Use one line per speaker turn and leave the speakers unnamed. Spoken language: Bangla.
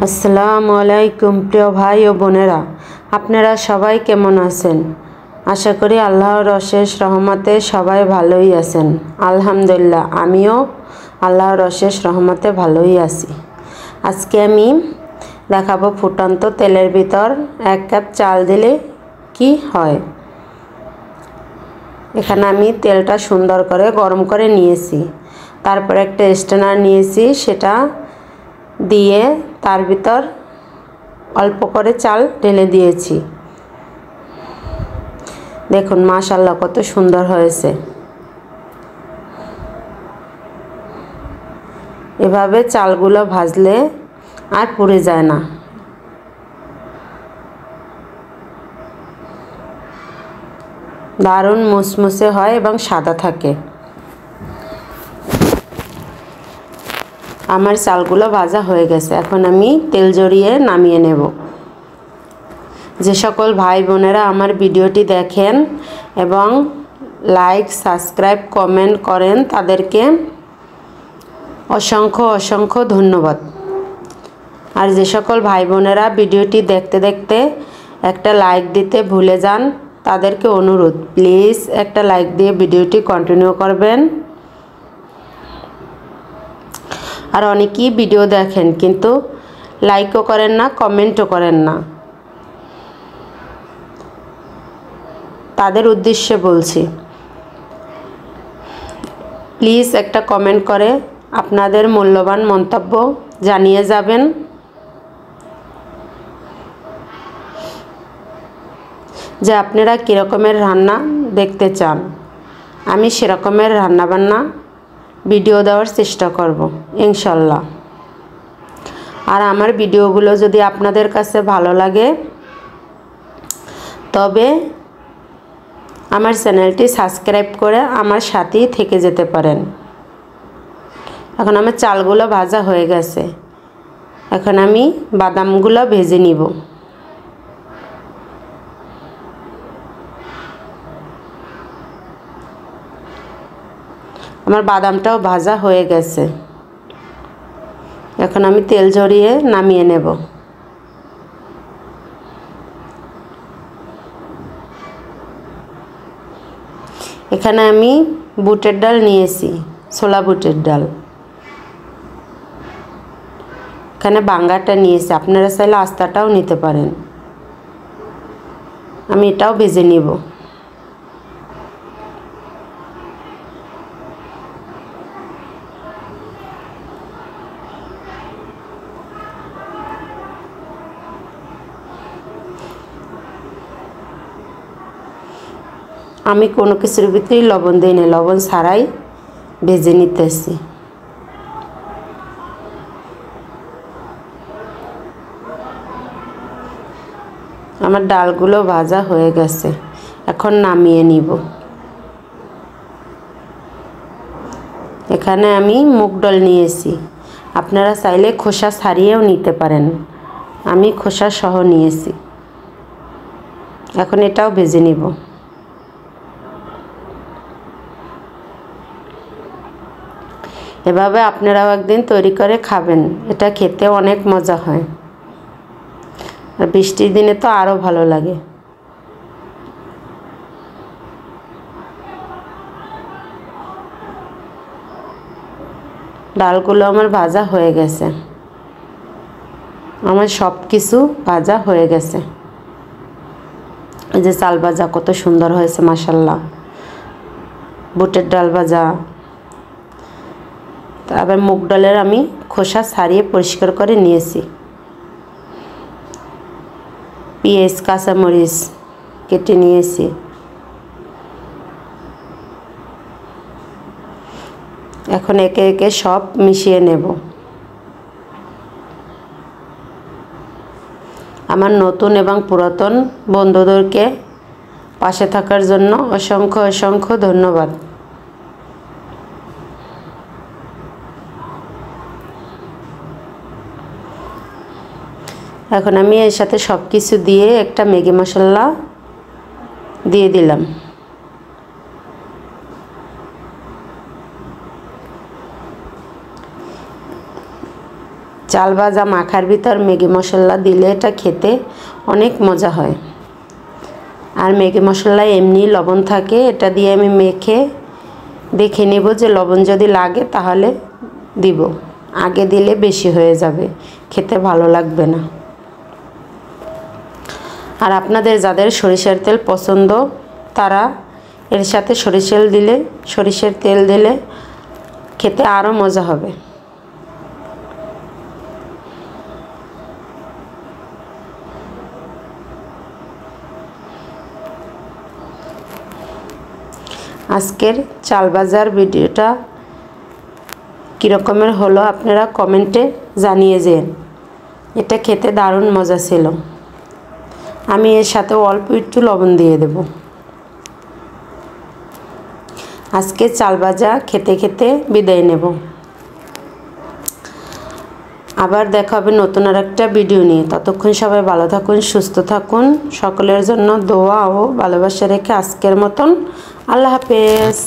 আসসালামু আলাইকুম প্রিয় ভাই ও বোনেরা, আপনারা সবাই কেমন আছেন? আশা করি আল্লাহর অশেষ রহমতে সবাই ভালোই আছেন। আলহামদুলিল্লাহ, আমিও আল্লাহর অশেষ রহমতে ভালোই আছি। আজকে আমি দেখাবো ফুটন্ত তেলের ভিতর 1 কাপ চাল দিলে কি হয়। এখানে আমি তেলটা সুন্দর করে গরম করে নিয়েছি। তারপর একটা স্ট্যানার নিয়েছি, সেটা দিয়ে তার ভিতর অল্প করে চাল ঢেলে দিয়েছি। দেখুন মাশাআল্লাহ কত সুন্দর হয়েছে। এভাবে চালগুলো ভাজলে আর পুড়ে যায় না। দারুণ মুসমুসে হয় এবং সাদা থাকে। আমার চালগুলো ভাজা হয়ে গেছে, এখন আমি তেল ঝরিয়ে নামিয়ে নেব। যে সকল ভাই বোনেরা আমার ভিডিওটি দেখেন এবং লাইক, সাবস্ক্রাইব, কমেন্ট করেন, তাদেরকে অসংখ্য অসংখ্য ধন্যবাদ। আর যে সকল ভাই বোনেরা ভিডিওটি দেখতে দেখতে একটা লাইক দিতে ভুলে যান, তাদেরকে অনুরোধ, প্লিজ একটা লাইক দিয়ে ভিডিওটি কন্টিনিউ করবেন। আর অনেকেই ভিডিও দেখেন কিন্তু লাইকও করেন না, কমেন্টও করেন না। তাদের উদ্দেশ্যে বলছি, প্লিজ একটা কমেন্ট করে আপনাদের মূল্যবান মন্তব্য জানিয়ে যাবেন। যে আপনারা কীরকমের রান্না দেখতে চান, আমি সেরকমের রান্নাবান্না ভিডিও দেওয়ার চেষ্টা করব ইনশাল্লাহ। আর আমার ভিডিওগুলো যদি আপনাদের কাছে ভালো লাগে তবে আমার চ্যানেলটি সাবস্ক্রাইব করে আমার সাথেই থেকে যেতে পারেন। এখন আমার চালগুলো ভাজা হয়ে গেছে, এখন আমি বাদামগুলো ভেজে নিব। আমার বাদামটাও ভাজা হয়ে গেছে, এখন আমি তেল ঝরিয়ে নামিয়ে নেব। এখানে আমি বুটের ডাল নিয়েছি, ছোলা বুটের ডাল। এখানে বাঙ্গাটা নিয়েছি, আপনারা চাইলে আস্তাটাও নিতে পারেন। আমি এটাও ভেজে নিব। আমি কোনো কিছুর ভিতরেই লবণ দিই না, লবণ ছাড়াই ভেজে নিতেছি। আমার ডালগুলো ভাজা হয়ে গেছে, এখন নামিয়ে নিব। এখানে আমি মুগ ডাল নিয়েছি, আপনারা চাইলে খোসা ছাড়িয়েও নিতে পারেন, আমি খোসা সহ নিয়েছি। এখন এটাও ভেজে নিব। এভাবে আপনারাও একদিন তৈরি করে খাবেন, এটা খেতে অনেক মজা হয়। আর বৃষ্টির দিনে তো আরও ভালো লাগে। ডালগুলো আমার ভাজা হয়ে গেছে, আমার সব কিছু ভাজা হয়ে গেছে। এই যে চাল ভাজা কত সুন্দর হয়েছে মাশাআল্লাহ, বুটের ডাল ভাজা। তারপর মুগ ডালের আমি খোসা ছাড়িয়ে পরিষ্কার করে নিয়েছি। পেঁয়াজ, কাঁচামরিচ কেটে নিয়েছি। এখন একে একে সব মিশিয়ে নেব। আমার নতুন এবং পুরাতন বন্ধুদেরকে পাশে থাকার জন্য অসংখ্য অসংখ্য ধন্যবাদ। এখন আমি এর সাথে সব কিছু দিয়ে একটা ম্যাগি মশলা দিয়ে দিলাম। চাল ভাজা মাখার ভিতর ম্যাগি মশলা দিলে এটা খেতে অনেক মজা হয়। আর ম্যাগি মশলায় এমনি লবণ থাকে, এটা দিয়ে আমি মেখে দেখে নেব যে লবণ যদি লাগে তাহলে দিব, আগে দিলে বেশি হয়ে যাবে, খেতে ভালো লাগবে না। আর আপনাদের যাদের সরিষার তেল পছন্দ তারা এর সাথে সরিষার তেল দিলে খেতে আরও মজা হবে। আজকের চাল ভাজার ভিডিওটা কীরকমের হলো আপনারা কমেন্টে জানিয়ে যেন। এটা খেতে দারুণ মজা ছিল। আমি এর সাথে অল্প একটু লবণ দিয়ে দেব। আজকে চাল ভাজা খেতে খেতে বিদায় নেব। আবার দেখা হবে নতুন আর একটা ভিডিও নিয়ে। ততক্ষণ সবাই ভালো থাকুন, সুস্থ থাকুন। সকলের জন্য দোয়া ও ভালোবাসা রেখে আজকের মতন আল্লাহ হাফেজ।